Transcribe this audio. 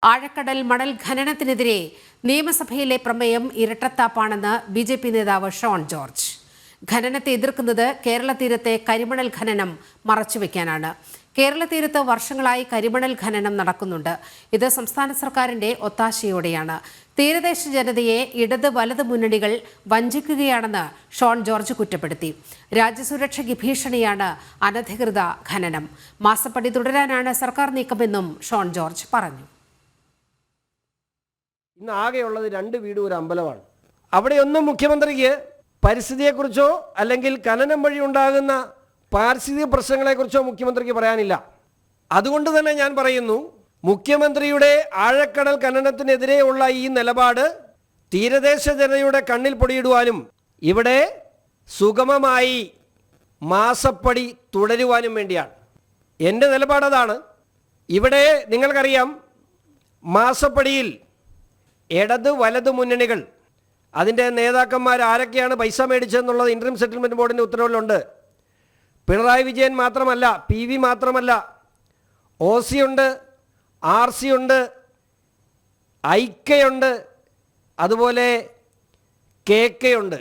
ആഴക്കടൽ മണൽ ഖനനത്തിനെതിരെ നിയമസഭയിലെ പ്രമേയം ഇരട്ടത്താപ്പാണെന്ന് BJP നേതാവ് ഷോൺ ജോർജ്. ഖനനത്തെ എതിർക്കുന്നത് കേരള തീരത്തെ കരിമണൽ ഖനനം മറച്ചുവെക്കാനാണ്. കേരള തീരത്ത് വർഷങ്ങളായി കരിമണൽ ഖനനം നടക്കുന്നുണ്ട്. ഇത് സംസ്ഥാന സർക്കാരിന്റെ ഒത്താശയോടെയാണ്. തീരദേശ ജനതയെ ഇടത് വലത് മുന്നണികൾ വഞ്ചിക്കുകയാണെന്ന് ഷോൺ ജോർജ് കുറ്റപ്പെടുത്തി. രാജ്യസുരക്ഷയ്ക്ക് ഭീഷണിയാണ് അനധികൃത ഖനനം. മാസപ്പടി തുടരാനാണ് സർക്കാർ നീക്കമെന്നും ഷോൺ ജോർജ് പറഞ്ഞു. ഇന്ന് ആകെയുള്ളത് 2 വീടും ഒരു അമ്പലമാണ്. അവിടെയൊന്നും മുഖ്യമന്ത്രിക്ക് പരിസ്ഥിതിയെക്കുറിച്ചോ അല്ലെങ്കിൽ ഖനനം വഴി ഉണ്ടാകുന്ന പാരിസ്ഥിതിക പ്രശ്നങ്ങളെക്കുറിച്ചോ മുഖ്യമന്ത്രിക്ക് പറയാനില്ല. അതുകൊണ്ട് തന്നെ ഞാൻ പറയുന്നു, മുഖ്യമന്ത്രിയുടെ ആഴക്കടൽ ഖനനത്തിനെതിരെയുള്ള ഈ നിലപാട് തീരദേശ ജനതയുടെ കണ്ണിൽ പൊടിയിടുവാനും ഇവിടെ സുഗമമായി മാസപ്പടി തുടരുവാനും വേണ്ടിയാണ്. എൻ്റെ നിലപാടതാണ്. ഇവിടെ നിങ്ങൾക്കറിയാം, മാസപ്പടിയിൽ ഇടത് വലത് മുന്നണികൾ അതിൻ്റെ നേതാക്കന്മാർ ആരൊക്കെയാണ് പൈസ മേടിച്ചതെന്നുള്ളത് ഇൻട്രീം സെറ്റിൽമെൻറ്റ് ബോർഡിൻ്റെ ഉത്തരവിലുണ്ട്. പിണറായി വിജയൻ മാത്രമല്ല, PV മാത്രമല്ല, OC ഉണ്ട്, RC ഉണ്ട്, ഐക്യയുണ്ട്, അതുപോലെ KK ഉണ്ട്.